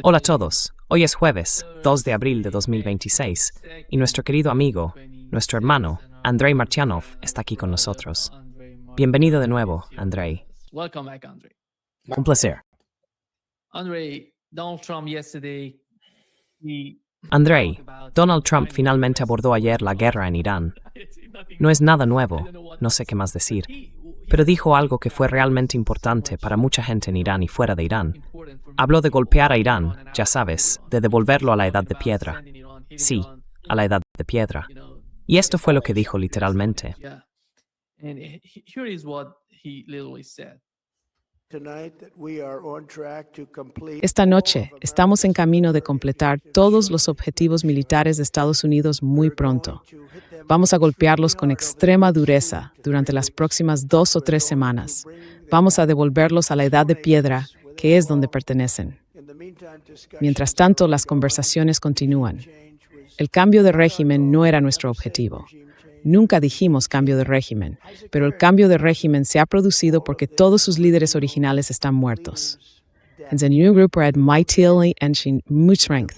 Hola a todos, hoy es jueves, 2 de abril de 2026, y nuestro querido amigo, nuestro hermano, Andrei Martyanov, está aquí con nosotros. Bienvenido de nuevo, Andrei. Un placer. Andrei, Donald Trump finalmente abordó ayer la guerra en Irán. No es nada nuevo, no sé qué más decir, pero dijo algo que fue realmente importante para mucha gente en Irán y fuera de Irán. Habló de golpear a Irán, ya sabes, de devolverlo a la edad de piedra. Sí, a la edad de piedra. Y esto fue lo que dijo literalmente. Esta noche estamos en camino de completar todos los objetivos militares de Estados Unidos muy pronto. Vamos a golpearlos con extrema dureza durante las próximas 2 o 3 semanas. Vamos a devolverlos a la edad de piedra, que es donde pertenecen. Mientras tanto, las conversaciones continúan. El cambio de régimen no era nuestro objetivo. Nunca dijimos cambio de régimen, pero el cambio de régimen se ha producido porque todos sus líderes originales están muertos. En el nuevo grupo hay mighty and much strength.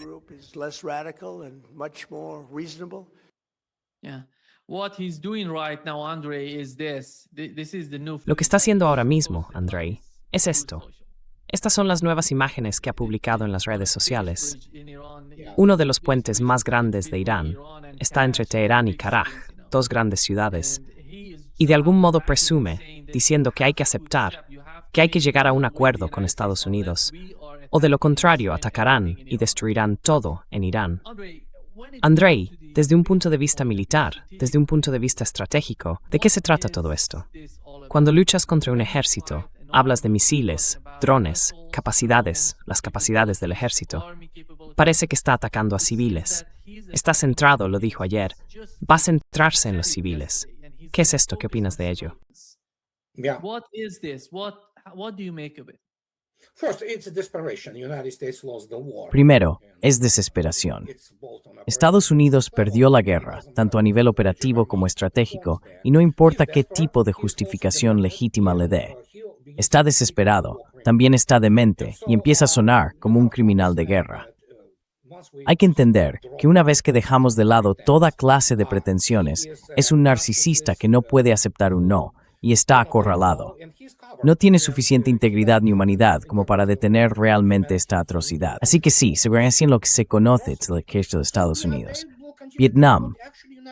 Lo que está haciendo ahora mismo, Andrei, es esto. Estas son las nuevas imágenes que ha publicado en las redes sociales. Uno de los puentes más grandes de Irán está entre Teherán y Karaj, 2 grandes ciudades, y de algún modo presume, diciendo que hay que aceptar, que hay que llegar a un acuerdo con Estados Unidos, o de lo contrario atacarán y destruirán todo en Irán. Andrei, desde un punto de vista militar, desde un punto de vista estratégico, ¿de qué se trata todo esto? Cuando luchas contra un ejército, hablas de misiles, drones, capacidades, las capacidades del ejército. Parece que está atacando a civiles. Está centrado, lo dijo ayer. Va a centrarse en los civiles. ¿Qué es esto? ¿Qué opinas de ello? Primero, es desesperación. Estados Unidos perdió la guerra, tanto a nivel operativo como estratégico, y no importa qué tipo de justificación legítima le dé. Está desesperado, también está demente y empieza a sonar como un criminal de guerra. Hay que entender que una vez que dejamos de lado toda clase de pretensiones, es un narcisista que no puede aceptar un no y está acorralado. No tiene suficiente integridad ni humanidad como para detener realmente esta atrocidad. Así que sí, se ve así en lo que se conoce del ejército de Estados Unidos. Vietnam.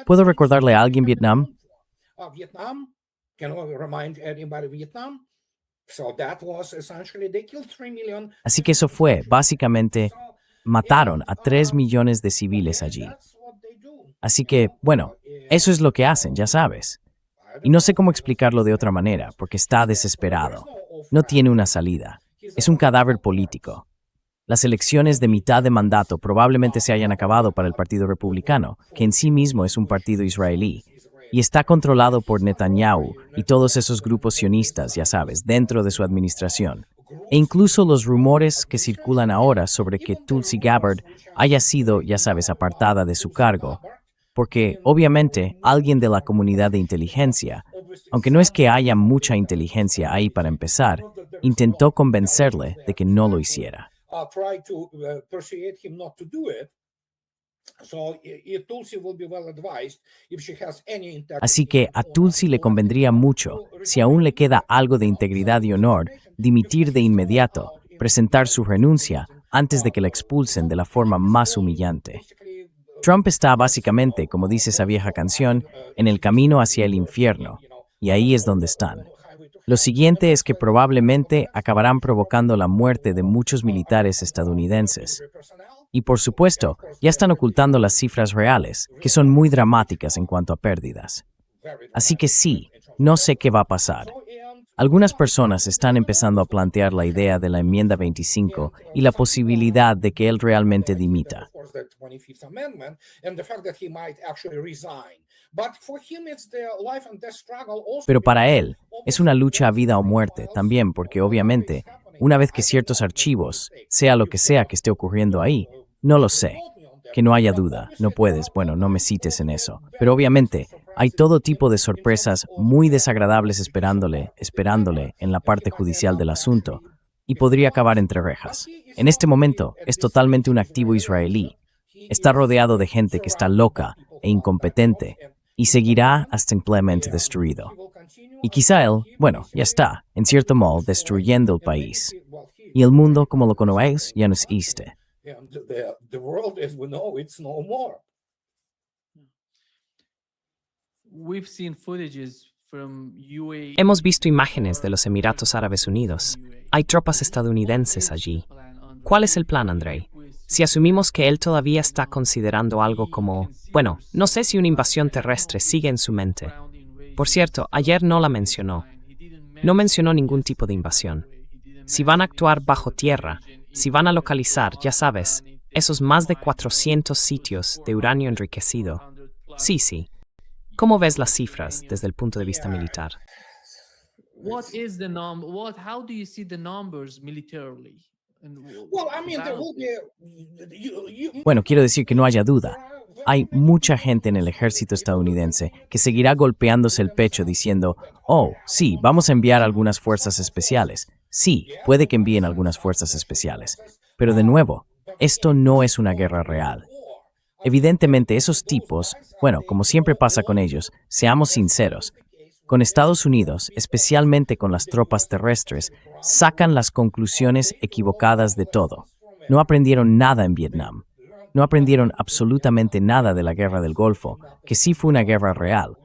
¿Puedo recordarle a alguien Vietnam? Así que eso fue, básicamente, mataron a 3 millones de civiles allí. Así que, bueno, eso es lo que hacen, ya sabes. Y no sé cómo explicarlo de otra manera, porque está desesperado. No tiene una salida. Es un cadáver político. Las elecciones de mitad de mandato probablemente se hayan acabado para el Partido Republicano, que en sí mismo es un partido israelí. Y está controlado por Netanyahu y todos esos grupos sionistas, ya sabes, dentro de su administración. E incluso los rumores que circulan ahora sobre que Tulsi Gabbard haya sido, ya sabes, apartada de su cargo, porque obviamente alguien de la comunidad de inteligencia, aunque no es que haya mucha inteligencia ahí para empezar, intentó convencerle de que no lo hiciera. Así que a Tulsi le convendría mucho, si aún le queda algo de integridad y honor, dimitir de inmediato, presentar su renuncia antes de que la expulsen de la forma más humillante. Trump está básicamente, como dice esa vieja canción, en el camino hacia el infierno, y ahí es donde están. Lo siguiente es que probablemente acabarán provocando la muerte de muchos militares estadounidenses. Y por supuesto, ya están ocultando las cifras reales, que son muy dramáticas en cuanto a pérdidas. Así que sí, no sé qué va a pasar. Algunas personas están empezando a plantear la idea de la enmienda 25 y la posibilidad de que él realmente dimita. Pero para él, es una lucha a vida o muerte también porque obviamente, una vez que ciertos archivos, sea lo que sea que esté ocurriendo ahí, no lo sé. Que no haya duda, no puedes, bueno, no me cites en eso. Pero obviamente, hay todo tipo de sorpresas muy desagradables esperándole en la parte judicial del asunto, y podría acabar entre rejas. En este momento, es totalmente un activo israelí. Está rodeado de gente que está loca e incompetente, y seguirá hasta ampliamente destruido. Y quizá él, bueno, ya está, en cierto modo, destruyendo el país. Y el mundo, como lo conocéis, ya no existe. Hemos visto imágenes de los Emiratos Árabes Unidos. Hay tropas estadounidenses allí. ¿Cuál es el plan, Andrei? Si asumimos que él todavía está considerando algo como, bueno, no sé si una invasión terrestre sigue en su mente. Por cierto, ayer no la mencionó. No mencionó ningún tipo de invasión. Si van a actuar bajo tierra, si van a localizar, ya sabes, esos más de 400 sitios de uranio enriquecido. Sí. ¿Cómo ves las cifras desde el punto de vista militar? How do you see the numbers militarily? Bueno, quiero decir que no haya duda. Hay mucha gente en el ejército estadounidense que seguirá golpeándose el pecho diciendo, oh, sí, vamos a enviar algunas fuerzas especiales. Sí, puede que envíen algunas fuerzas especiales. Pero de nuevo, esto no es una guerra real. Evidentemente, esos tipos, bueno, como siempre pasa con ellos, seamos sinceros, con Estados Unidos, especialmente con las tropas terrestres, sacan las conclusiones equivocadas de todo. No aprendieron nada en Vietnam. No aprendieron absolutamente nada de la guerra del Golfo, que sí fue una guerra real.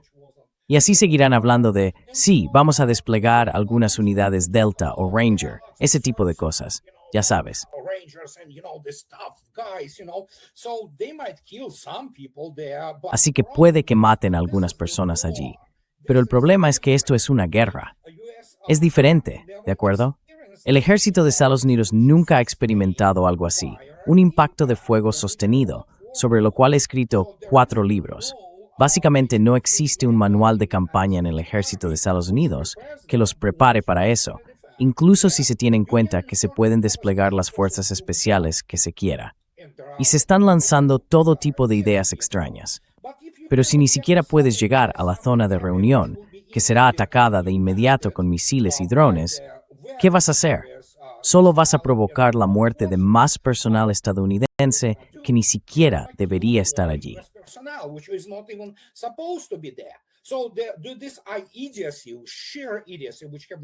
Y así seguirán hablando de, sí, vamos a desplegar algunas unidades Delta o Ranger, ese tipo de cosas, ya sabes. Así que puede que maten a algunas personas allí. Pero el problema es que esto es una guerra. Es diferente, ¿de acuerdo? El ejército de Estados Unidos nunca ha experimentado algo así, un impacto de fuego sostenido, sobre lo cual he escrito 4 libros. Básicamente no existe un manual de campaña en el ejército de Estados Unidos que los prepare para eso, incluso si se tiene en cuenta que se pueden desplegar las fuerzas especiales que se quiera. Y se están lanzando todo tipo de ideas extrañas. Pero si ni siquiera puedes llegar a la zona de reunión, que será atacada de inmediato con misiles y drones, ¿qué vas a hacer? Solo vas a provocar la muerte de más personal estadounidense que ni siquiera debería estar allí.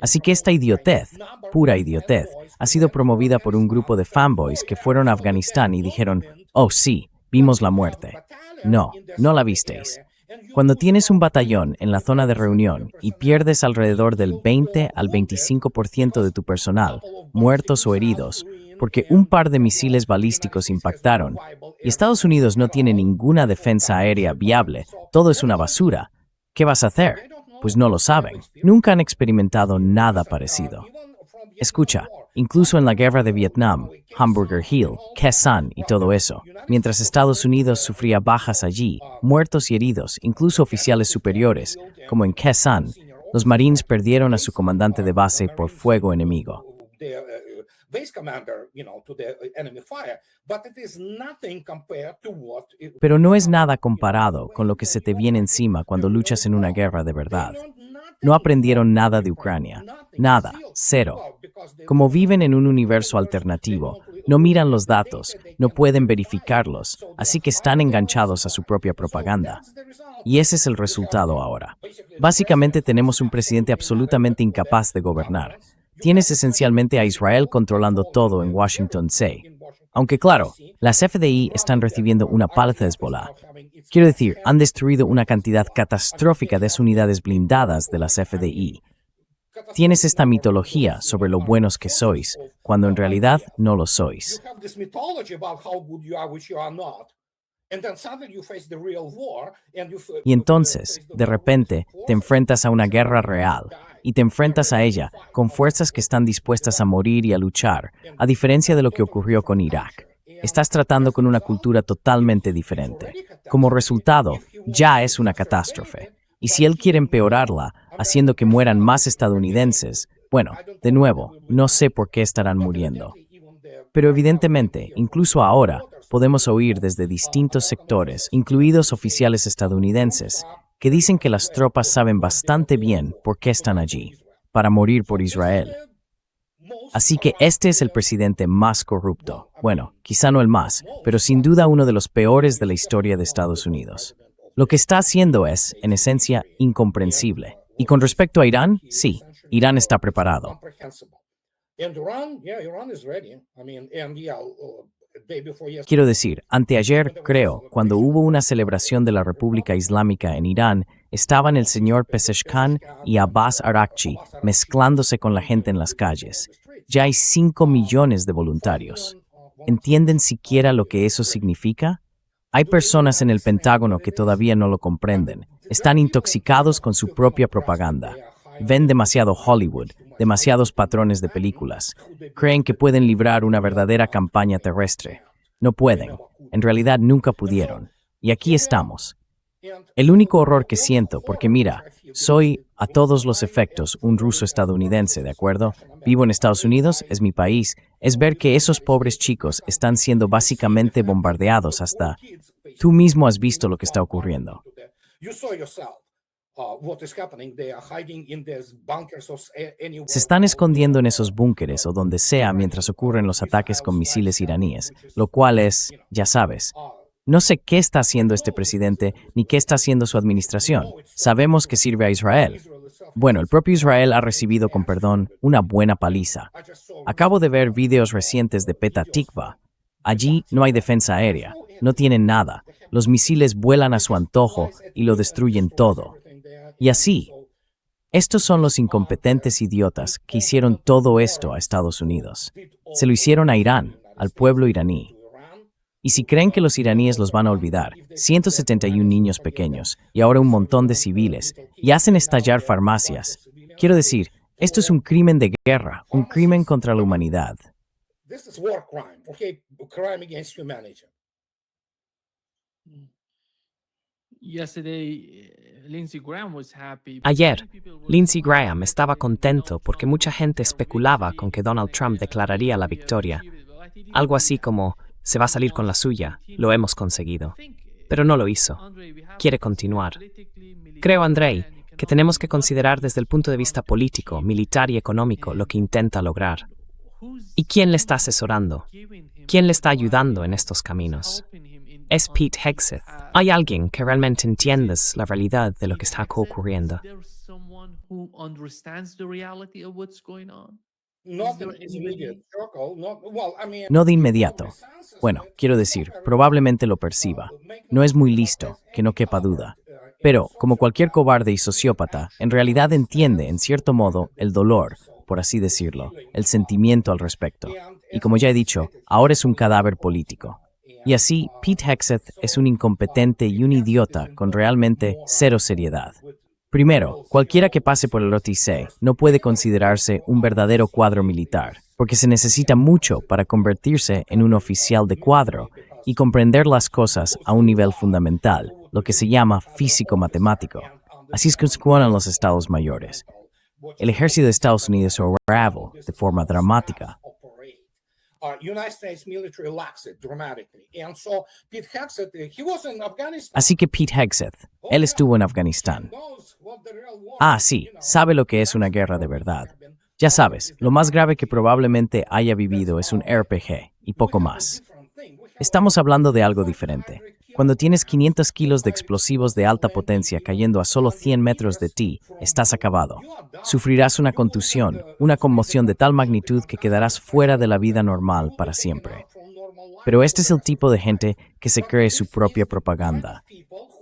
Así que esta idiotez, pura idiotez, ha sido promovida por un grupo de fanboys que fueron a Afganistán y dijeron, oh sí, vimos la muerte. No, no la visteis. Cuando tienes un batallón en la zona de reunión y pierdes alrededor del 20 al 25% de tu personal, muertos o heridos, porque un par de misiles balísticos impactaron, y Estados Unidos no tiene ninguna defensa aérea viable, todo es una basura, ¿qué vas a hacer? Pues no lo saben. Nunca han experimentado nada parecido. Escucha, incluso en la guerra de Vietnam, Hamburger Hill, Khe Sanh y todo eso, mientras Estados Unidos sufría bajas allí, muertos y heridos, incluso oficiales superiores, como en Khe Sanh, los Marines perdieron a su comandante de base por fuego enemigo. Pero no es nada comparado con lo que se te viene encima cuando luchas en una guerra de verdad. No aprendieron nada de Ucrania. Nada. Cero. Como viven en un universo alternativo, no miran los datos, no pueden verificarlos, así que están enganchados a su propia propaganda. Y ese es el resultado ahora. Básicamente tenemos un presidente absolutamente incapaz de gobernar. Tienes esencialmente a Israel controlando todo en Washington D.C. Aunque claro, las FDI están recibiendo una paliza de Hezbollah. Quiero decir, han destruido una cantidad catastrófica de unidades blindadas de las FDI. Tienes esta mitología sobre lo buenos que sois, cuando en realidad no lo sois. Y entonces, de repente, te enfrentas a una guerra real, y te enfrentas a ella con fuerzas que están dispuestas a morir y a luchar, a diferencia de lo que ocurrió con Irak. Estás tratando con una cultura totalmente diferente. Como resultado, ya es una catástrofe. Y si él quiere empeorarla, haciendo que mueran más estadounidenses, bueno, de nuevo, no sé por qué estarán muriendo. Pero evidentemente, incluso ahora, podemos oír desde distintos sectores, incluidos oficiales estadounidenses, que dicen que las tropas saben bastante bien por qué están allí, para morir por Israel. Así que este es el presidente más corrupto. Bueno, quizá no el más, pero sin duda uno de los peores de la historia de Estados Unidos. Lo que está haciendo es, en esencia, incomprensible. Y con respecto a Irán, sí, Irán está preparado. Quiero decir, anteayer, creo, cuando hubo una celebración de la República Islámica en Irán, estaban el señor Pezeshkan y Abbas Araghchi mezclándose con la gente en las calles. Ya hay 5 millones de voluntarios. ¿Entienden siquiera lo que eso significa? Hay personas en el Pentágono que todavía no lo comprenden. Están intoxicados con su propia propaganda. Ven demasiado Hollywood, demasiados patrones de películas. Creen que pueden librar una verdadera campaña terrestre. No pueden. En realidad nunca pudieron. Y aquí estamos. El único horror que siento, porque mira, soy, a todos los efectos, un ruso estadounidense, ¿de acuerdo? Vivo en Estados Unidos, es mi país, es ver que esos pobres chicos están siendo básicamente bombardeados hasta... Tú mismo has visto lo que está ocurriendo. Se están escondiendo en esos búnkeres o donde sea mientras ocurren los ataques con misiles iraníes, lo cual es, ya sabes, no sé qué está haciendo este presidente ni qué está haciendo su administración. Sabemos que sirve a Israel. Bueno, el propio Israel ha recibido, con perdón, una buena paliza. Acabo de ver videos recientes de Petah Tikva. Allí no hay defensa aérea, no tienen nada. Los misiles vuelan a su antojo y lo destruyen todo. Y así, estos son los incompetentes idiotas que hicieron todo esto a Estados Unidos. Se lo hicieron a Irán, al pueblo iraní. Y si creen que los iraníes los van a olvidar, 171 niños pequeños y ahora un montón de civiles, y hacen estallar farmacias. Quiero decir, esto es un crimen de guerra, un crimen contra la humanidad. Ayer, Lindsey Graham estaba contento porque mucha gente especulaba con que Donald Trump declararía la victoria. Algo así como, se va a salir con la suya, lo hemos conseguido. Pero no lo hizo. Quiere continuar. Creo, Andrei, que tenemos que considerar desde el punto de vista político, militar y económico lo que intenta lograr. ¿Y quién le está asesorando? ¿Quién le está ayudando en estos caminos? Es Pete Hegseth. ¿Hay alguien que realmente entienda la realidad de lo que está ocurriendo? No de inmediato. Bueno, quiero decir, probablemente lo perciba. No es muy listo, que no quepa duda. Pero, como cualquier cobarde y sociópata, en realidad entiende, en cierto modo, el dolor, por así decirlo, el sentimiento al respecto. Y como ya he dicho, ahora es un cadáver político. Y así, Pete Hegseth es un incompetente y un idiota con realmente cero seriedad. Primero, cualquiera que pase por el OTC no puede considerarse un verdadero cuadro militar, porque se necesita mucho para convertirse en un oficial de cuadro y comprender las cosas a un nivel fundamental, lo que se llama físico-matemático. Así es que funcionan los estados mayores. El ejército de Estados Unidos se unravel de forma dramática. Así que Pete Hegseth, él estuvo en Afganistán. Sí, sabe lo que es una guerra de verdad. Ya sabes, lo más grave que probablemente haya vivido es un RPG, y poco más. Estamos hablando de algo diferente. Cuando tienes 500 kilos de explosivos de alta potencia cayendo a solo 100 metros de ti, estás acabado. Sufrirás una contusión, una conmoción de tal magnitud que quedarás fuera de la vida normal para siempre. Pero este es el tipo de gente que se cree su propia propaganda.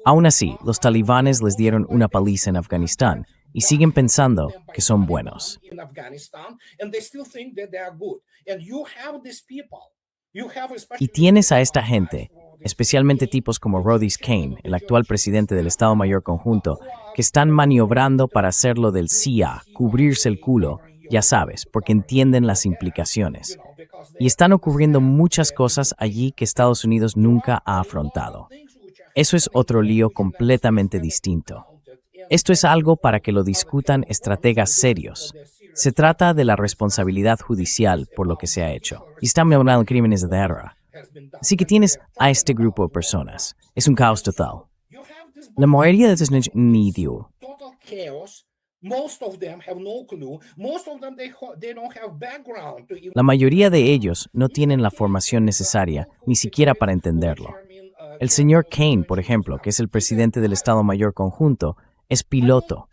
Aún así, los talibanes les dieron una paliza en Afganistán y siguen pensando que son buenos. Y tienes a esta gente, especialmente tipos como Rhodes Kane, el actual presidente del Estado Mayor Conjunto, que están maniobrando para hacerlo del CIA, cubrirse el culo, ya sabes, porque entienden las implicaciones. Y están ocurriendo muchas cosas allí que Estados Unidos nunca ha afrontado. Eso es otro lío completamente distinto. Esto es algo para que lo discutan estrategas serios. Se trata de la responsabilidad judicial por lo que se ha hecho. Y están hablando de crímenes de guerra. Así que tienes a este grupo de personas. Es un caos total. La mayoría de estos niños ni idea. Total chaos. Most of them have no clue. Most of them they don't have background to even La mayoría de ellos no tienen la formación necesaria, ni siquiera para entenderlo. El señor Kane, por ejemplo, que es el presidente del Estado Mayor Conjunto, es piloto.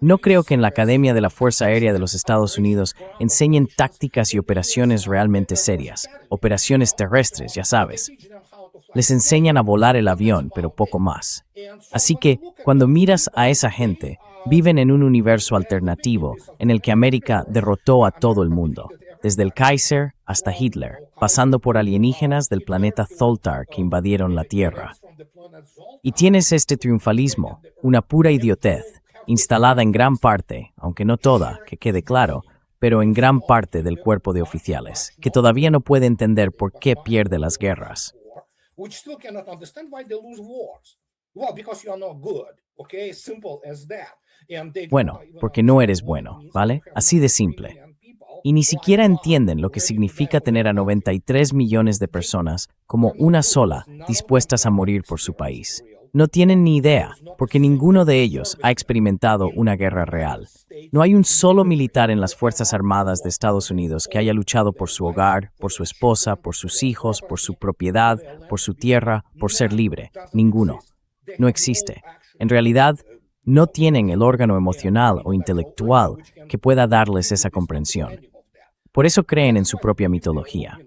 No creo que en la Academia de la Fuerza Aérea de los Estados Unidos enseñen tácticas y operaciones realmente serias. Operaciones terrestres, ya sabes. Les enseñan a volar el avión, pero poco más. Así que, cuando miras a esa gente, viven en un universo alternativo en el que América derrotó a todo el mundo, desde el Kaiser hasta Hitler, pasando por alienígenas del planeta Zoltar que invadieron la Tierra. Y tienes este triunfalismo, una pura idiotez, instalada en gran parte, aunque no toda, que quede claro, pero en gran parte del cuerpo de oficiales, que todavía no puede entender por qué pierde las guerras. which still cannot understand why they lose wars. Well, because you are not good, okay? Simple as that. And they Bueno, porque no eres bueno, ¿vale? Así de simple. Y ni siquiera entienden lo que significa tener a 93 millones de personas como una sola dispuestas a morir por su país. No tienen ni idea, porque ninguno de ellos ha experimentado una guerra real. No hay un solo militar en las Fuerzas Armadas de Estados Unidos que haya luchado por su hogar, por su esposa, por sus hijos, por su propiedad, por su tierra, por ser libre. Ninguno. No existe. En realidad, no tienen el órgano emocional o intelectual que pueda darles esa comprensión. Por eso creen en su propia mitología.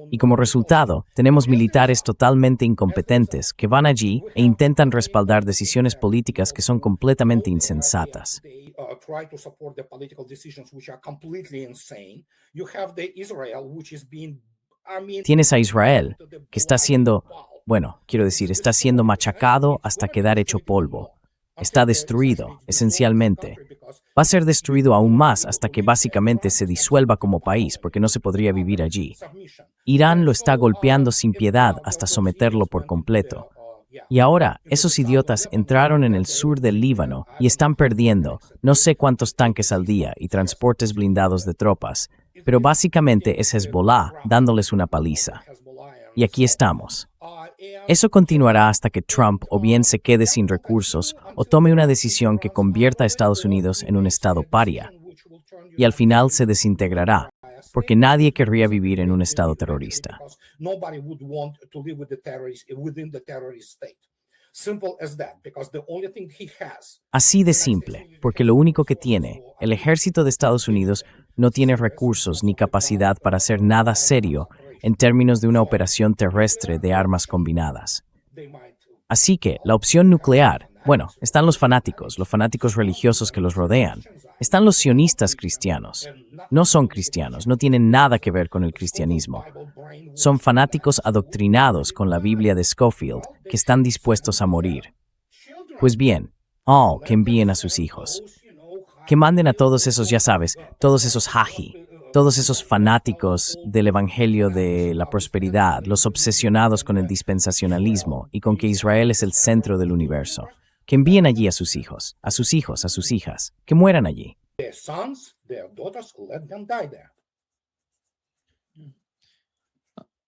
Y como resultado, tenemos militares totalmente incompetentes que van allí e intentan respaldar decisiones políticas que son completamente insensatas. They try to support the political decisions which are completely insane. You have the Israel which is being, Tienes a Israel, que está siendo, está siendo machacado hasta quedar hecho polvo. Está destruido, esencialmente. Va a ser destruido aún más hasta que básicamente se disuelva como país, porque no se podría vivir allí. Irán lo está golpeando sin piedad hasta someterlo por completo. Y ahora, esos idiotas entraron en el sur del Líbano y están perdiendo no sé cuántos tanques al día y transportes blindados de tropas, pero básicamente es Hezbollah dándoles una paliza. Y aquí estamos. Eso continuará hasta que Trump o bien se quede sin recursos o tome una decisión que convierta a Estados Unidos en un estado paria. Y al final se desintegrará, porque nadie querría vivir en un estado terrorista. nobody would want to live with the terrorists within the terrorist state. Simple as that, because the only thing he has. Así de simple, porque lo único que tiene, el ejército de Estados Unidos no tiene recursos ni capacidad para hacer nada serio en términos de una operación terrestre de armas combinadas. Así que la opción nuclear, están los fanáticos religiosos que los rodean, están los sionistas cristianos. No son cristianos, no tienen nada que ver con el cristianismo. Son fanáticos adoctrinados con la Biblia de Scofield que están dispuestos a morir. Pues bien, que envíen a sus hijos. Que manden a todos esos, ya sabes, todos esos haji, todos esos fanáticos del evangelio de la prosperidad, los obsesionados con el dispensacionalismo y con que Israel es el centro del universo. Que envíen allí a sus hijos, a sus hijos, a sus hijas, que mueran allí. Their sons, their daughters, let them die there.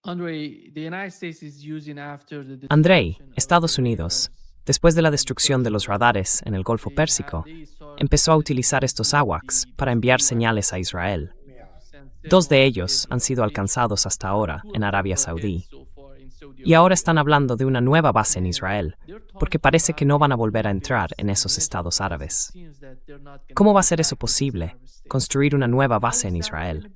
Andre, the United States is using after the Andrei, Estados Unidos, después de la destrucción de los radares en el Golfo Pérsico, empezó a utilizar estos AWACS para enviar señales a Israel. 2 de ellos han sido alcanzados hasta ahora en Arabia Saudí. Y ahora están hablando de una nueva base en Israel, porque parece que no van a volver a entrar en esos estados árabes. ¿Cómo va a ser eso posible, construir una nueva base en Israel?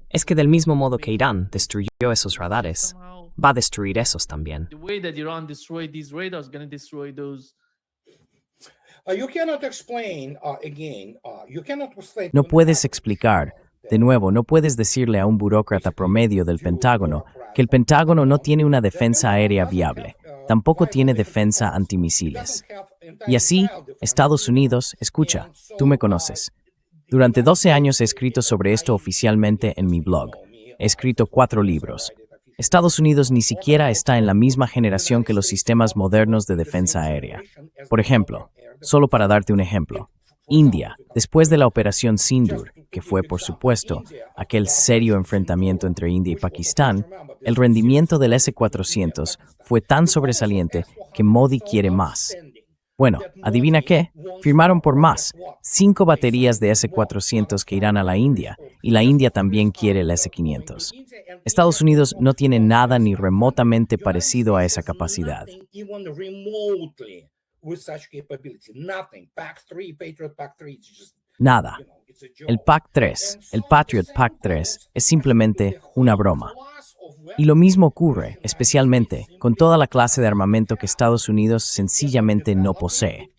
Es que del mismo modo que Irán destruyó esos radares, va a destruir esos también. The way that Iran destroyed these radars is going to destroy those. You cannot explain again. You cannot explain. No puedes explicar, de nuevo, no puedes decirle a un burócrata promedio del Pentágono que el Pentágono no tiene una defensa aérea viable, tampoco tiene defensa antimisiles. Y así, Estados Unidos, escucha, tú me conoces. Durante 12 años he escrito sobre esto oficialmente en mi blog. He escrito 4 libros. Estados Unidos ni siquiera está en la misma generación que los sistemas modernos de defensa aérea. Por ejemplo, solo para darte un ejemplo, India, después de la Operación Sindur, que fue, por supuesto, aquel serio enfrentamiento entre India y Pakistán, el rendimiento del S-400 fue tan sobresaliente que Modi quiere más. Bueno, ¿adivina qué? Firmaron por más, 5 baterías de S-400 que irán a la India, y la India también quiere el S-500. Estados Unidos no tiene nada ni remotamente parecido a esa capacidad. Nada. El PAC-3, el Patriot PAC-3, es simplemente una broma. Y lo mismo ocurre, especialmente, con toda la clase de armamento que Estados Unidos sencillamente no posee.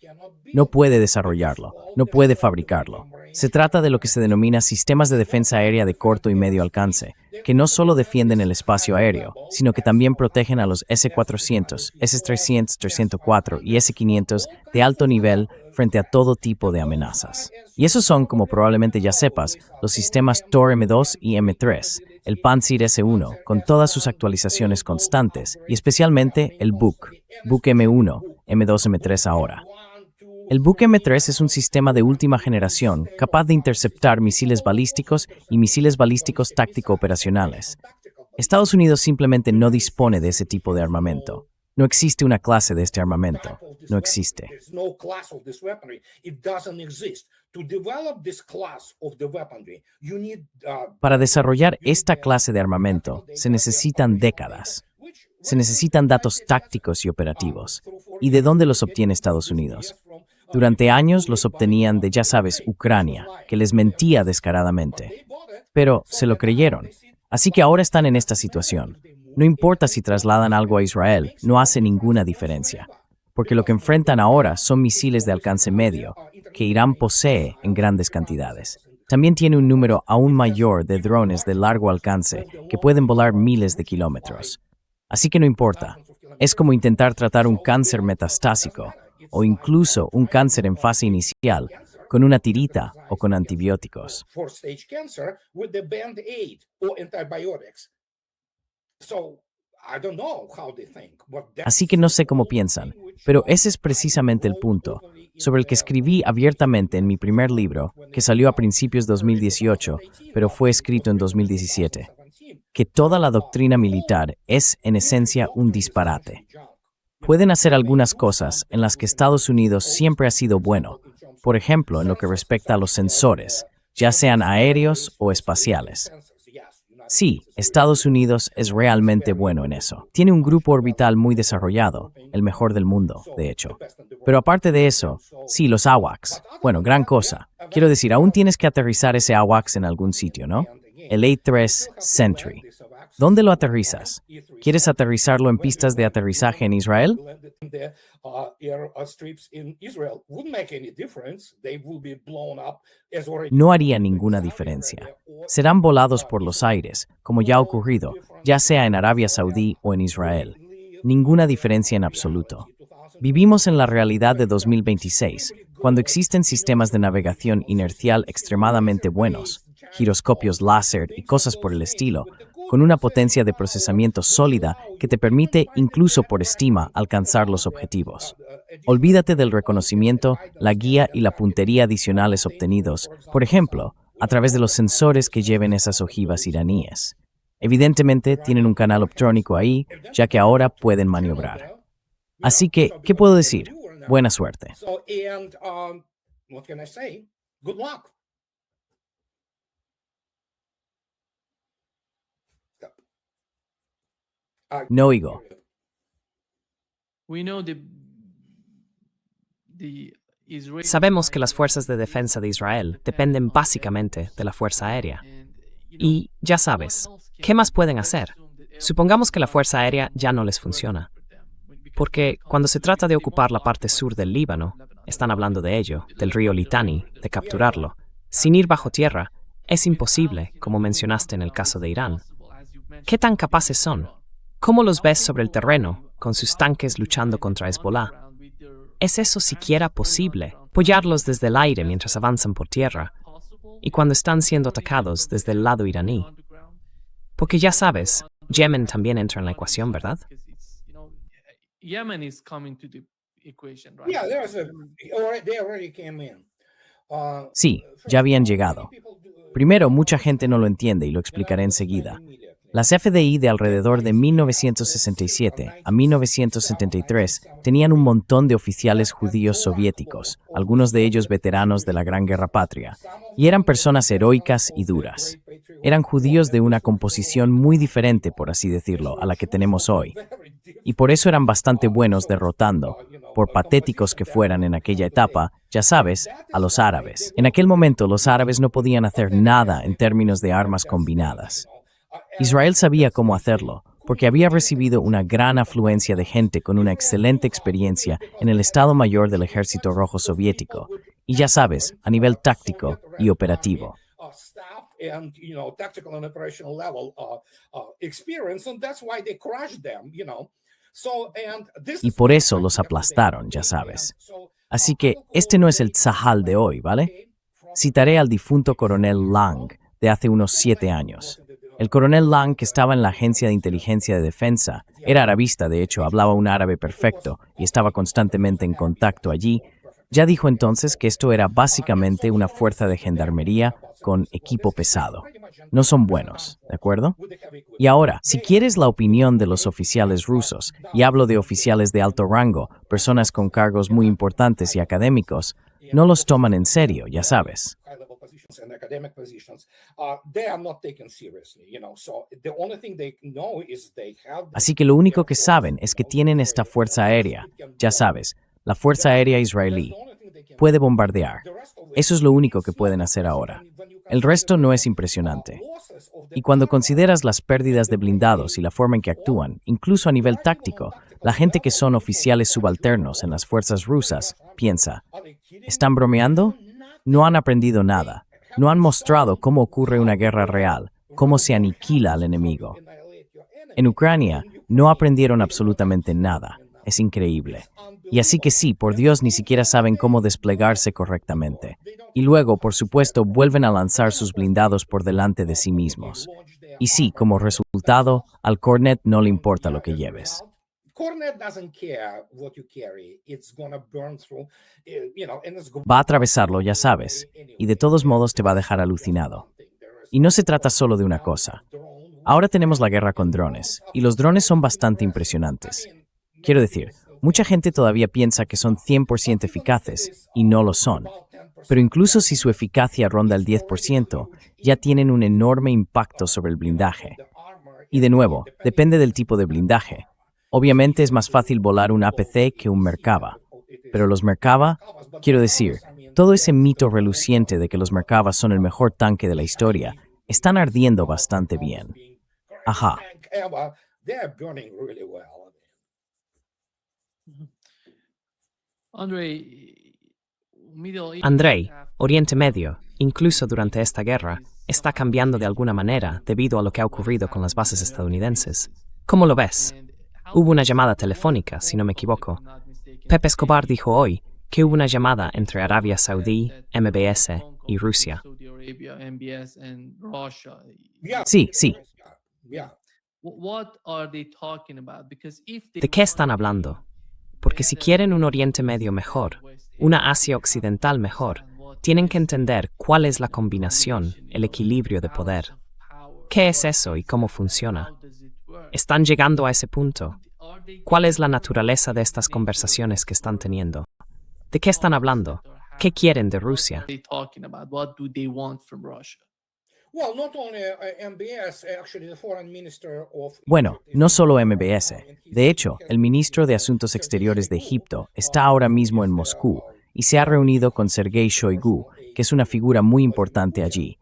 No puede desarrollarlo, no puede fabricarlo. Se trata de lo que se denomina sistemas de defensa aérea de corto y medio alcance, que no solo defienden el espacio aéreo, sino que también protegen a los S-400, S-300, 304 y S-500 de alto nivel frente a todo tipo de amenazas. Y esos son, como probablemente ya sepas, los sistemas Tor M2 y M3, el Pantsir S-1, con todas sus actualizaciones constantes, y especialmente el Buk M1, M2, M3 ahora. El Buk M3 es un sistema de última generación capaz de interceptar misiles balísticos y misiles balísticos táctico-operacionales. Estados Unidos simplemente no dispone de ese tipo de armamento. No existe una clase de este armamento. No existe. Para desarrollar esta clase de armamento se necesitan décadas. Se necesitan datos tácticos y operativos. ¿Y de dónde los obtiene Estados Unidos? Durante años los obtenían de, ya sabes, Ucrania, que les mentía descaradamente. Pero se lo creyeron. Así que ahora están en esta situación. No importa si trasladan algo a Israel, no hace ninguna diferencia. Porque lo que enfrentan ahora son misiles de alcance medio, que Irán posee en grandes cantidades. También tiene un número aún mayor de drones de largo alcance, que pueden volar miles de kilómetros. Así que no importa. Es como intentar tratar un cáncer metastásico, o incluso un cáncer en fase inicial, con una tirita o con antibióticos. Así que no sé cómo piensan, pero ese es precisamente el punto, sobre el que escribí abiertamente en mi primer libro, que salió a principios de 2018, pero fue escrito en 2017, que toda la doctrina militar es, en esencia, un disparate. Pueden hacer algunas cosas en las que Estados Unidos siempre ha sido bueno, por ejemplo, en lo que respecta a los sensores, ya sean aéreos o espaciales. Sí, Estados Unidos es realmente bueno en eso. Tiene un grupo orbital muy desarrollado, el mejor del mundo, de hecho. Pero aparte de eso, sí, los AWACS. Bueno, gran cosa. Quiero decir, aún tienes que aterrizar ese AWACS en algún sitio, ¿no? El A-3 Sentry. ¿Dónde lo aterrizas? ¿Quieres aterrizarlo en pistas de aterrizaje en Israel? No haría ninguna diferencia. Serán volados por los aires, como ya ha ocurrido, ya sea en Arabia Saudí o en Israel. Ninguna diferencia en absoluto. Vivimos en la realidad de 2026, cuando existen sistemas de navegación inercial extremadamente buenos, giroscopios láser y cosas por el estilo, con una potencia de procesamiento sólida que te permite, incluso por estima, alcanzar los objetivos. Olvídate del reconocimiento, la guía y la puntería adicionales obtenidos, por ejemplo, a través de los sensores que lleven esas ojivas iraníes. Evidentemente, tienen un canal optrónico ahí, ya que ahora pueden maniobrar. Así que, ¿qué puedo decir? Buena suerte. No oigo. Sabemos que las fuerzas de defensa de Israel dependen básicamente de la fuerza aérea. Y, ya sabes, ¿qué más pueden hacer? Supongamos que la fuerza aérea ya no les funciona. Porque cuando se trata de ocupar la parte sur del Líbano, están hablando de ello, del río Litani, de capturarlo, sin ir bajo tierra, es imposible, como mencionaste en el caso de Irán. ¿Qué tan capaces son? ¿Cómo los ves sobre el terreno, con sus tanques luchando contra Hezbollah? ¿Es eso siquiera posible? Apoyarlos desde el aire mientras avanzan por tierra, y cuando están siendo atacados desde el lado iraní. Porque ya sabes, Yemen también entra en la ecuación, ¿verdad? Yeah, they already came in. Sí, ya habían llegado. Primero, mucha gente no lo entiende y lo explicaré enseguida. Las FDI de alrededor de 1967 a 1973 tenían un montón de oficiales judíos soviéticos, algunos de ellos veteranos de la Gran Guerra Patria, y eran personas heroicas y duras. Eran judíos de una composición muy diferente, por así decirlo, a la que tenemos hoy. Y por eso eran bastante buenos derrotando, por patéticos que fueran en aquella etapa, ya sabes, a los árabes. En aquel momento los árabes no podían hacer nada en términos de armas combinadas. Israel sabía cómo hacerlo, porque había recibido una gran afluencia de gente con una excelente experiencia en el Estado Mayor del Ejército Rojo Soviético, y ya sabes, a nivel táctico y operativo. Y por eso los aplastaron, ya sabes. Así que este no es el Tzahal de hoy, ¿vale? Citaré al difunto coronel Lang, de hace unos 7 años. El coronel Lang, que estaba en la Agencia de Inteligencia de Defensa, era arabista, de hecho, hablaba un árabe perfecto y estaba constantemente en contacto allí, ya dijo entonces que esto era básicamente una fuerza de gendarmería con equipo pesado. No son buenos, ¿de acuerdo? Y ahora, si quieres la opinión de los oficiales rusos, y hablo de oficiales de alto rango, personas con cargos muy importantes y académicos, no los toman en serio, ya sabes. Así que lo único que saben es que tienen esta fuerza aérea, ya sabes, la Fuerza Aérea Israelí. Puede bombardear. Eso es lo único que pueden hacer ahora. El resto no es impresionante. Y cuando consideras las pérdidas de blindados y la forma en que actúan, incluso a nivel táctico, la gente que son oficiales subalternos en las fuerzas rusas piensa, ¿están bromeando? No han aprendido nada. No han mostrado cómo ocurre una guerra real, cómo se aniquila al enemigo. En Ucrania no aprendieron absolutamente nada. Es increíble. Y así que sí, por Dios, ni siquiera saben cómo desplegarse correctamente. Y luego, por supuesto, vuelven a lanzar sus blindados por delante de sí mismos. Y sí, como resultado, al Kornet no le importa lo que lleves. Va a atravesarlo, ya sabes, y de todos modos te va a dejar alucinado. Y no se trata solo de una cosa. Ahora tenemos la guerra con drones, y los drones son bastante impresionantes. Quiero decir, mucha gente todavía piensa que son 100% eficaces, y no lo son. Pero incluso si su eficacia ronda el 10%, ya tienen un enorme impacto sobre el blindaje. Y de nuevo, depende del tipo de blindaje. Obviamente es más fácil volar un APC que un Merkava. Pero los Merkava, quiero decir, todo ese mito reluciente de que los Merkava son el mejor tanque de la historia, están ardiendo bastante bien. Ajá. Andrei, Oriente Medio, incluso durante esta guerra, está cambiando de alguna manera debido a lo que ha ocurrido con las bases estadounidenses. ¿Cómo lo ves? Hubo una llamada telefónica, si no me equivoco. Pepe Escobar dijo hoy que hubo una llamada entre Arabia Saudí, MBS y Rusia. Sí, sí. ¿De qué están hablando? Porque si quieren un Oriente Medio mejor, una Asia Occidental mejor, tienen que entender cuál es la combinación, el equilibrio de poder. ¿Qué es eso y cómo funciona? ¿Están llegando a ese punto? ¿Cuál es la naturaleza de estas conversaciones que están teniendo? ¿De qué están hablando? ¿Qué quieren de Rusia? Bueno, no solo MBS. De hecho, el ministro de Asuntos Exteriores de Egipto está ahora mismo en Moscú y se ha reunido con Sergei Shoigu, que es una figura muy importante allí.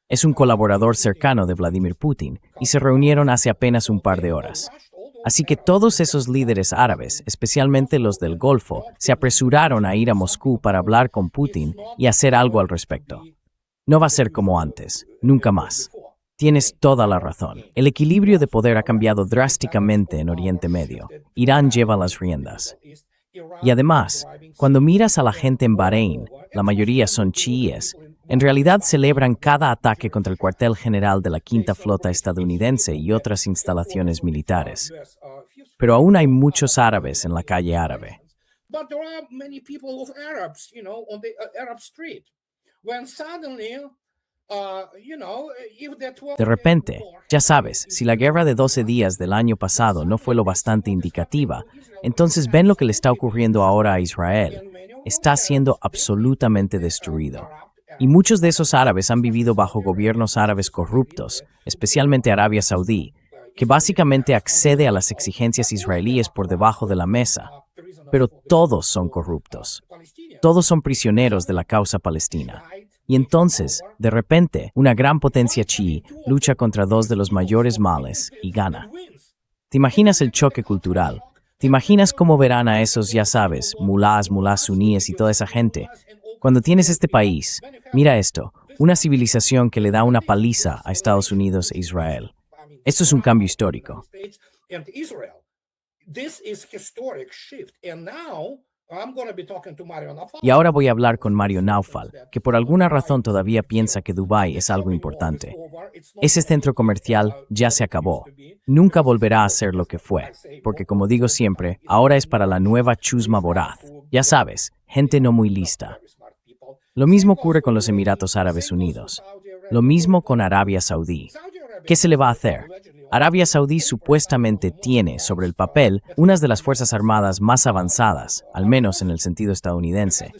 Es un colaborador cercano de Vladimir Putin y se reunieron hace apenas un par de horas. Así que todos esos líderes árabes, especialmente los del Golfo, se apresuraron a ir a Moscú para hablar con Putin y hacer algo al respecto. No va a ser como antes, nunca más. Tienes toda la razón. El equilibrio de poder ha cambiado drásticamente en Oriente Medio. Irán lleva las riendas. Y además, cuando miras a la gente en Bahrein, la mayoría son chiíes, en realidad celebran cada ataque contra el cuartel general de la Quinta Flota estadounidense y otras instalaciones militares. Pero aún hay muchos árabes en la calle árabe. when suddenly, if the 12 De repente, ya sabes, si la guerra de 12 días del año pasado no fue lo bastante indicativa, entonces ven lo que le está ocurriendo ahora a Israel. Está siendo absolutamente destruido. Y muchos de esos árabes han vivido bajo gobiernos árabes corruptos, especialmente Arabia Saudí, que básicamente accede a las exigencias israelíes por debajo de la mesa. Pero todos son corruptos. Todos son prisioneros de la causa palestina. Y entonces, de repente, una gran potencia chií lucha contra dos de los mayores males y gana. ¿Te imaginas el choque cultural? ¿Te imaginas cómo verán a esos, ya sabes, mulás suníes y toda esa gente? Cuando tienes este país, mira esto, una civilización que le da una paliza a Estados Unidos e Israel. Esto es un cambio histórico. Y ahora voy a hablar con Mario Naufal, que por alguna razón todavía piensa que Dubái es algo importante. Ese centro comercial ya se acabó. Nunca volverá a ser lo que fue, porque como digo siempre, ahora es para la nueva chusma voraz. Ya sabes, gente no muy lista. Lo mismo ocurre con los Emiratos Árabes Unidos. Lo mismo con Arabia Saudí. ¿Qué se le va a hacer? Arabia Saudí supuestamente tiene, sobre el papel, unas de las fuerzas armadas más avanzadas, al menos en el sentido estadounidense.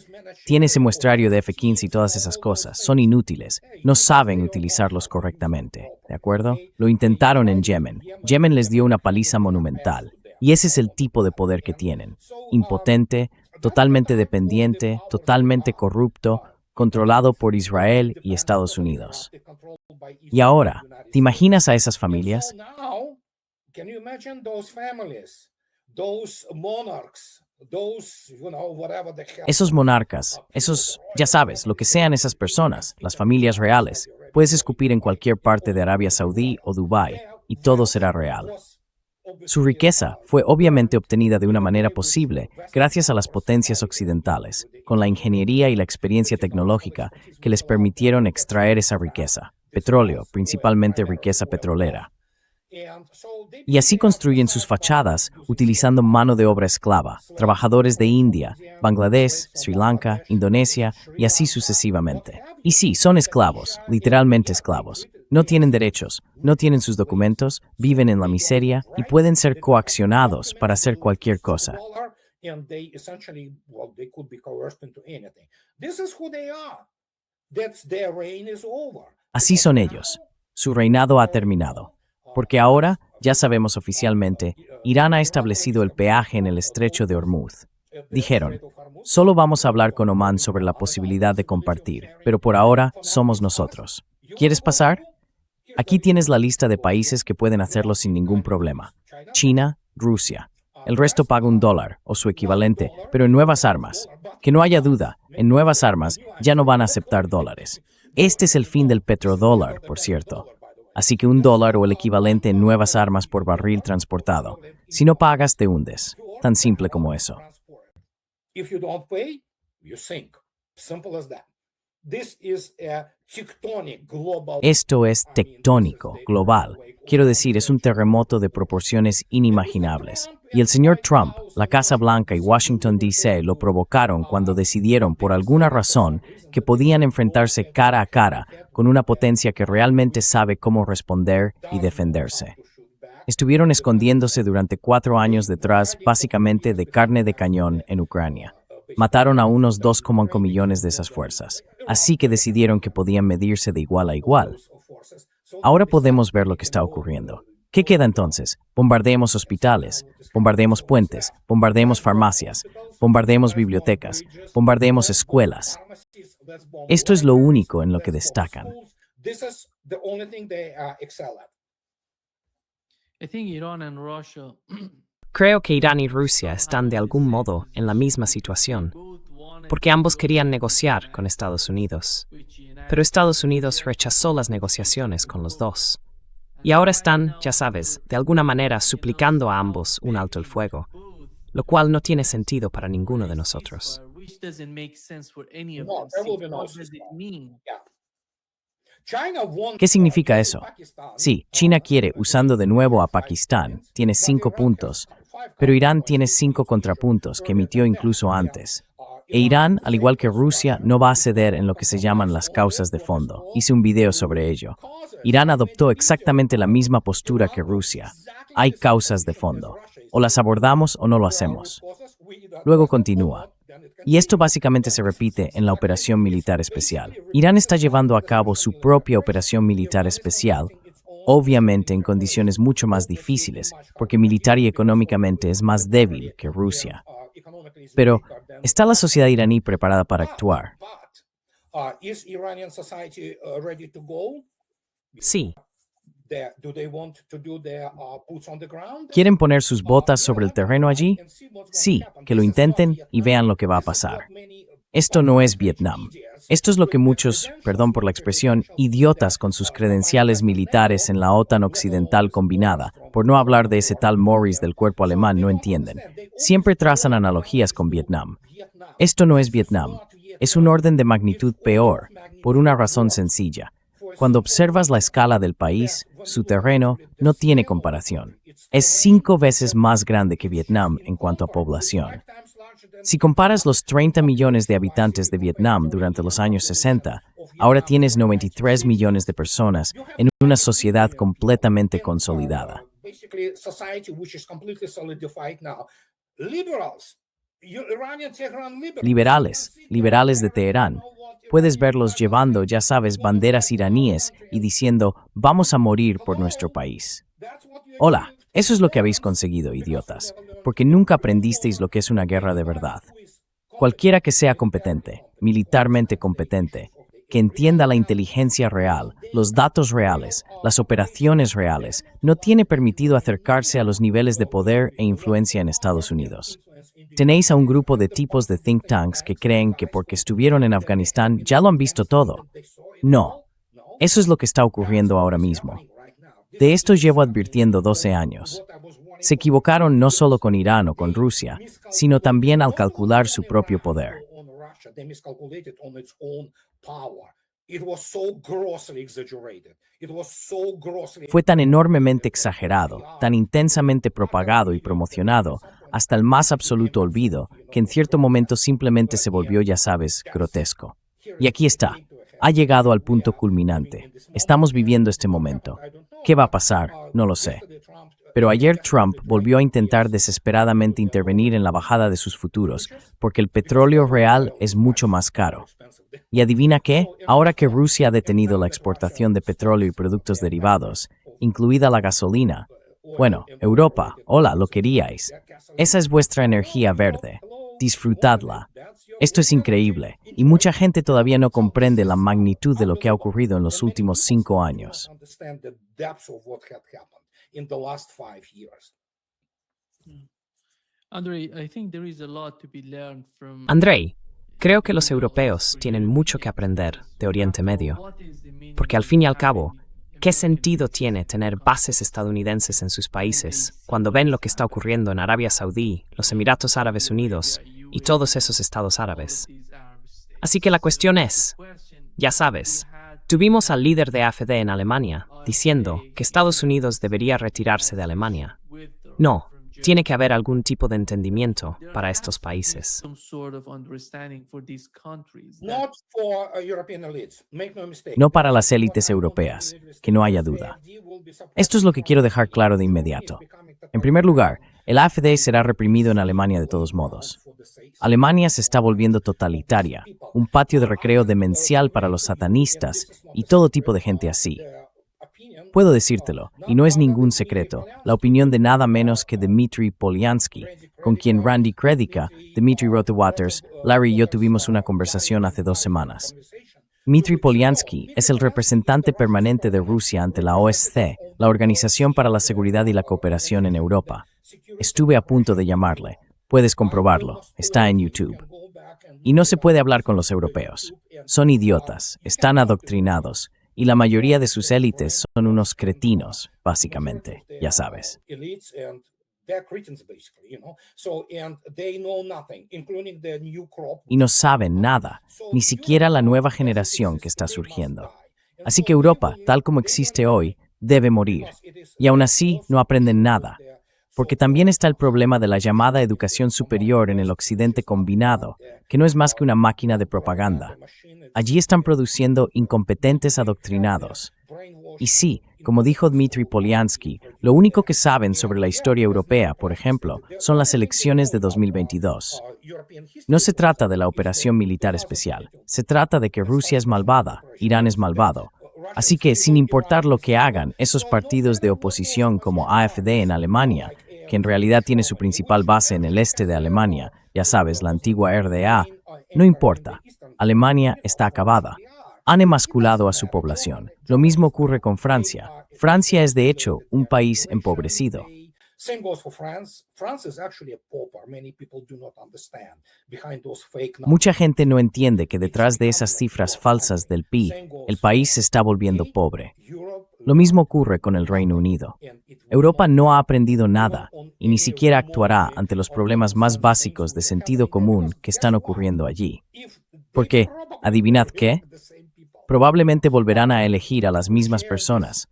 Tiene ese muestrario de F-15 y todas esas cosas. Son inútiles. No saben utilizarlos correctamente. ¿De acuerdo? Lo intentaron en Yemen. Yemen les dio una paliza monumental. Y ese es el tipo de poder que tienen. Impotente, totalmente dependiente, totalmente corrupto, controlado por Israel y Estados Unidos. Y ahora, ¿te imaginas a esas familias? Esos monarcas, esos, ya sabes, lo que sean esas personas, las familias reales, puedes escupir en cualquier parte de Arabia Saudí o Dubái, y todo será real. Su riqueza fue obviamente obtenida de una manera posible gracias a las potencias occidentales, con la ingeniería y la experiencia tecnológica que les permitieron extraer esa riqueza, petróleo, principalmente riqueza petrolera. Y así construyen sus fachadas utilizando mano de obra esclava, trabajadores de India, Bangladesh, Sri Lanka, Indonesia y así sucesivamente. Y sí, son esclavos, literalmente esclavos. No tienen derechos, no tienen sus documentos, viven en la miseria y pueden ser coaccionados para hacer cualquier cosa. Así son ellos. Su reinado ha terminado. Porque ahora, ya sabemos oficialmente, Irán ha establecido el peaje en el estrecho de Hormuz. Dijeron, solo vamos a hablar con Omán sobre la posibilidad de compartir, pero por ahora somos nosotros. ¿Quieres pasar? Aquí tienes la lista de países que pueden hacerlo sin ningún problema. China, Rusia. El resto paga $1 o su equivalente, pero en nuevas armas. Que no haya duda, en nuevas armas ya no van a aceptar dólares. Este es el fin del petrodólar, por cierto. Así que $1 o el equivalente en nuevas armas por barril transportado. Si no pagas, te hundes. Tan simple como eso. Esto es tectónico, global. Quiero decir, es un terremoto de proporciones inimaginables. Y el señor Trump, la Casa Blanca y Washington, D.C. lo provocaron cuando decidieron, por alguna razón, que podían enfrentarse cara a cara con una potencia que realmente sabe cómo responder y defenderse. Estuvieron escondiéndose durante 4 años detrás, básicamente, de carne de cañón en Ucrania. Mataron a unos 2,5 millones de esas fuerzas, así que decidieron que podían medirse de igual a igual. Ahora podemos ver lo que está ocurriendo. ¿Qué queda entonces? Bombardeemos hospitales, bombardeemos puentes, bombardeemos farmacias, bombardeemos bibliotecas, bombardeemos escuelas. Esto es lo único en lo que destacan. Creo que Irán y Rusia están de algún modo en la misma situación, porque ambos querían negociar con Estados Unidos, pero Estados Unidos rechazó las negociaciones con los dos. Y ahora están, ya sabes, de alguna manera suplicando a ambos un alto el fuego, lo cual no tiene sentido para ninguno de nosotros. ¿Qué significa eso? Sí, China quiere, usando de nuevo a Pakistán, tiene 5 puntos, pero Irán tiene 5 contrapuntos que emitió incluso antes. E Irán, al igual que Rusia, no va a ceder en lo que se llaman las causas de fondo. Hice un video sobre ello. Irán adoptó exactamente la misma postura que Rusia. Hay causas de fondo. O las abordamos o no lo hacemos. Luego continúa. Y esto básicamente se repite en la operación militar especial. Irán está llevando a cabo su propia operación militar especial, obviamente en condiciones mucho más difíciles, porque militar y económicamente es más débil que Rusia. Pero, ¿está la sociedad iraní preparada para actuar? Is Iranian society ready to go? Sí, Do they want to do their boots on the ground? ¿Quieren poner sus botas sobre el terreno allí? Sí, que lo intenten y vean lo que va a pasar. Esto no es Vietnam. Esto es lo que muchos, perdón por la expresión, idiotas con sus credenciales militares en la OTAN occidental combinada, por no hablar de ese tal Morris del cuerpo alemán, no entienden. Siempre trazan analogías con Vietnam. Esto no es Vietnam. Es un orden de magnitud peor, por una razón sencilla. Cuando observas la escala del país, su terreno no tiene comparación. Es 5 veces más grande que Vietnam en cuanto a población. Si comparas los 30 millones de habitantes de Vietnam durante los años 60, ahora tienes 93 millones de personas en una sociedad completamente consolidada. Basically, society which is completely solidified now. Liberales de Teherán. Puedes verlos llevando, ya sabes, banderas iraníes y diciendo, vamos a morir por nuestro país. Hola, eso es lo que habéis conseguido, idiotas, porque nunca aprendisteis lo que es una guerra de verdad. Cualquiera que sea competente, militarmente competente, que entienda la inteligencia real, los datos reales, las operaciones reales, no tiene permitido acercarse a los niveles de poder e influencia en Estados Unidos. Tenéis a un grupo de tipos de think tanks que creen que porque estuvieron en Afganistán ya lo han visto todo. No, eso es lo que está ocurriendo ahora mismo. De esto llevo advirtiendo 12 años. Se equivocaron no solo con Irán o con Rusia, sino también al calcular su propio poder. Fue tan enormemente exagerado, tan intensamente propagado y promocionado, hasta el más absoluto olvido, que en cierto momento simplemente se volvió, ya sabes, grotesco. Y aquí está. Ha llegado al punto culminante. Estamos viviendo este momento. ¿Qué va a pasar? No lo sé. Pero ayer Trump volvió a intentar desesperadamente intervenir en la bajada de sus futuros, porque el petróleo real es mucho más caro. ¿Y adivina qué? Ahora que Rusia ha detenido la exportación de petróleo y productos derivados, incluida la gasolina, bueno, Europa, hola, lo queríais. Esa es vuestra energía verde. Disfrutadla. Esto es increíble, y mucha gente todavía no comprende la magnitud de lo que ha ocurrido en los últimos 5 años. Andrei, creo que los europeos tienen mucho que aprender de Oriente Medio, porque al fin y al cabo, ¿qué sentido tiene tener bases estadounidenses en sus países cuando ven lo que está ocurriendo en Arabia Saudí, los Emiratos Árabes Unidos y todos esos estados árabes? Así que la cuestión es, ya sabes, tuvimos al líder de AfD en Alemania diciendo que Estados Unidos debería retirarse de Alemania. No, tiene que haber algún tipo de entendimiento para estos países. No para las élites europeas, que no haya duda. Esto es lo que quiero dejar claro de inmediato. En primer lugar, el AfD será reprimido en Alemania de todos modos. Alemania se está volviendo totalitaria, un patio de recreo demencial para los satanistas y todo tipo de gente así. Puedo decírtelo, y no es ningún secreto, la opinión de nada menos que Dmitry Polyansky, con quien Randy Kredica, Dmitry Rotewaters, Larry y yo tuvimos una conversación hace 2 semanas. Dmitry Polyansky es el representante permanente de Rusia ante la OSCE, la Organización para la Seguridad y la Cooperación en Europa. Estuve a punto de llamarle. Puedes comprobarlo. Está en YouTube. Y no se puede hablar con los europeos. Son idiotas, están adoctrinados, y la mayoría de sus élites son unos cretinos, básicamente, ya sabes. Y no saben nada, ni siquiera la nueva generación que está surgiendo. Así que Europa, tal como existe hoy, debe morir. Y aún así, no aprenden nada. Porque también está el problema de la llamada educación superior en el occidente combinado, que no es más que una máquina de propaganda. Allí están produciendo incompetentes adoctrinados. Y sí, como dijo Dmitry Polyansky, lo único que saben sobre la historia europea, por ejemplo, son las elecciones de 2022. No se trata de la operación militar especial, se trata de que Rusia es malvada, Irán es malvado. Así que, sin importar lo que hagan esos partidos de oposición como AfD en Alemania, que en realidad tiene su principal base en el este de Alemania, ya sabes, la antigua RDA, no importa. Alemania está acabada. Han emasculado a su población. Lo mismo ocurre con Francia. Francia es, de hecho, un país empobrecido. Same goes for France. France is actually a pauper. Many people do not understand behind those fake numbers. Mucha gente no entiende que detrás de esas cifras falsas del PIB, el país se está volviendo pobre. Lo mismo ocurre con el Reino Unido. Europa no ha aprendido nada y ni siquiera actuará ante los problemas más básicos de sentido común que están ocurriendo allí. Porque, adivinad qué, probablemente volverán a elegir a las mismas personas,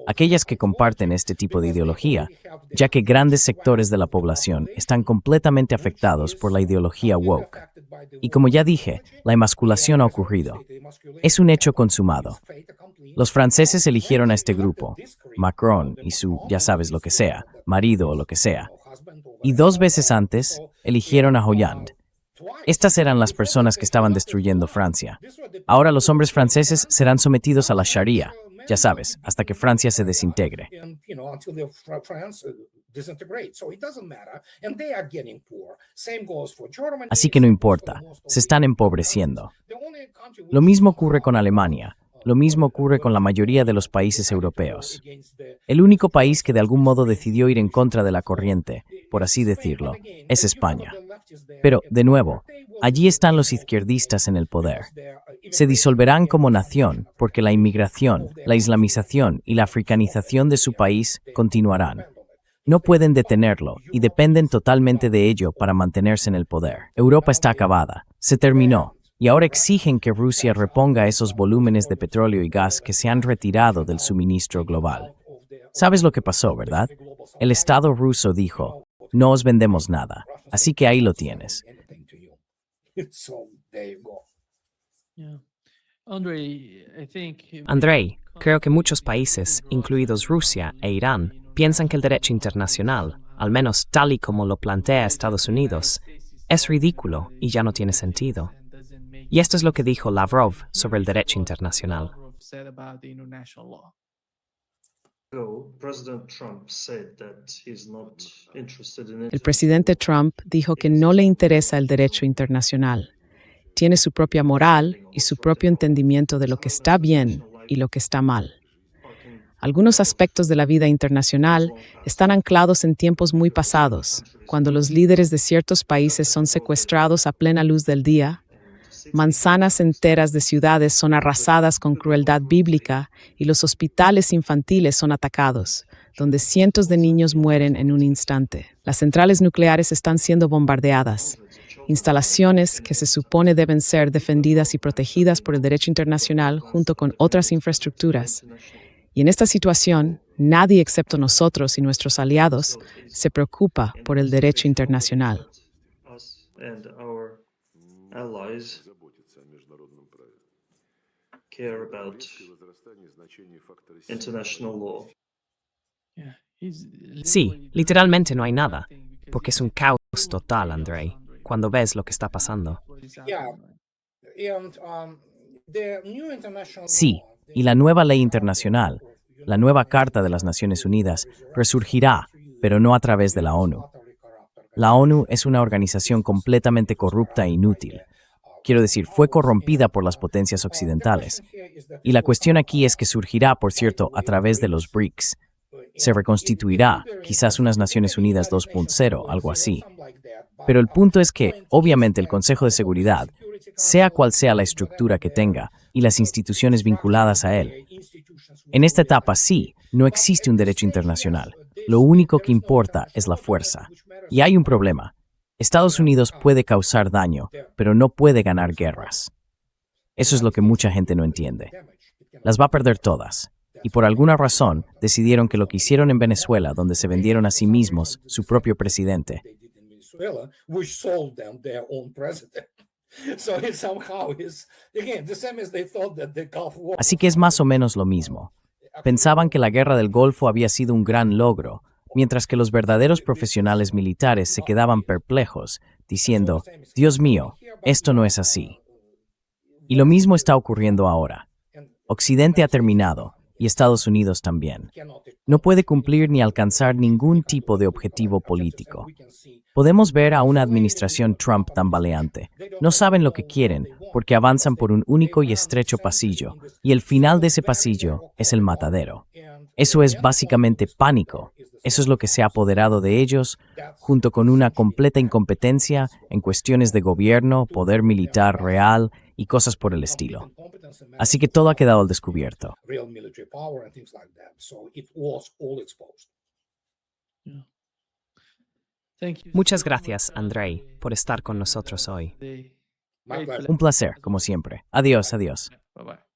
aquellas que comparten este tipo de ideología, ya que grandes sectores de la población están completamente afectados por la ideología woke. Y como ya dije, la emasculación ha ocurrido. Es un hecho consumado. Los franceses eligieron a este grupo, Macron y su, ya sabes lo que sea, marido o lo que sea. Y 2 veces antes, eligieron a Hollande. Estas eran las personas que estaban destruyendo Francia. Ahora los hombres franceses serán sometidos a la Sharia, ya sabes, hasta que Francia se desintegre. Así que no importa, se están empobreciendo. Lo mismo ocurre con Alemania, lo mismo ocurre con la mayoría de los países europeos. El único país que de algún modo decidió ir en contra de la corriente, por así decirlo, es España. Pero, de nuevo, allí están los izquierdistas en el poder. Se disolverán como nación porque la inmigración, la islamización y la africanización de su país continuarán. No pueden detenerlo y dependen totalmente de ello para mantenerse en el poder. Europa está acabada, se terminó, y ahora exigen que Rusia reponga esos volúmenes de petróleo y gas que se han retirado del suministro global. ¿Sabes lo que pasó, verdad? El Estado ruso dijo, no os vendemos nada, así que ahí lo tienes. Andrei, creo que muchos países, incluidos Rusia e Irán, piensan que el derecho internacional, al menos tal y como lo plantea Estados Unidos, es ridículo y ya no tiene sentido. Y esto es lo que dijo Lavrov sobre el derecho internacional. El presidente Trump dijo que no le interesa el derecho internacional. Tiene su propia moral y su propio entendimiento de lo que está bien y lo que está mal. Algunos aspectos de la vida internacional están anclados en tiempos muy pasados, cuando los líderes de ciertos países son secuestrados a plena luz del día, manzanas enteras de ciudades son arrasadas con crueldad bíblica y los hospitales infantiles son atacados, donde cientos de niños mueren en un instante. Las centrales nucleares están siendo bombardeadas. Instalaciones que se supone deben ser defendidas y protegidas por el derecho internacional junto con otras infraestructuras. Y en esta situación, nadie excepto nosotros y nuestros aliados se preocupa por el derecho internacional. Sí, literalmente no hay nada, porque es un caos total, Andrei, cuando ves lo que está pasando. Sí, y la nueva ley internacional, la nueva Carta de las Naciones Unidas, resurgirá, pero no a través de la ONU. La ONU es una organización completamente corrupta e inútil. Quiero decir, fue corrompida por las potencias occidentales. Y la cuestión aquí es que surgirá, por cierto, a través de los BRICS. Se reconstituirá, quizás unas Naciones Unidas 2.0, algo así. Pero el punto es que, obviamente, el Consejo de Seguridad, sea cual sea la estructura que tenga, y las instituciones vinculadas a él. En esta etapa, sí, no existe un derecho internacional. Lo único que importa es la fuerza. Y hay un problema. Estados Unidos puede causar daño, pero no puede ganar guerras. Eso es lo que mucha gente no entiende. Las va a perder todas. Y por alguna razón decidieron que lo que hicieron en Venezuela, donde se vendieron a sí mismos su propio presidente, they did in Venezuela, which sold them their own president. So it somehow is again the same as they thought that the Gulf War. así que es más o menos lo mismo. Pensaban que la guerra del Golfo había sido un gran logro, mientras que los verdaderos profesionales militares se quedaban perplejos, diciendo, Dios mío, esto no es así. Y lo mismo está ocurriendo ahora. Occidente ha terminado, y Estados Unidos también. No puede cumplir ni alcanzar ningún tipo de objetivo político. Podemos ver a una administración Trump tambaleante. No saben lo que quieren, porque avanzan por un único y estrecho pasillo, y el final de ese pasillo es el matadero. Eso es básicamente pánico. Eso es lo que se ha apoderado de ellos, junto con una completa incompetencia en cuestiones de gobierno, poder militar real y cosas por el estilo. Así que todo ha quedado al descubierto. Real military power and things like that. So it was all exposed. Yeah. Thank you Muchas so gracias, much, Andrei, por estar con nosotros hoy. My pleasure. Un placer, como siempre. Adiós, adiós. Bye bye.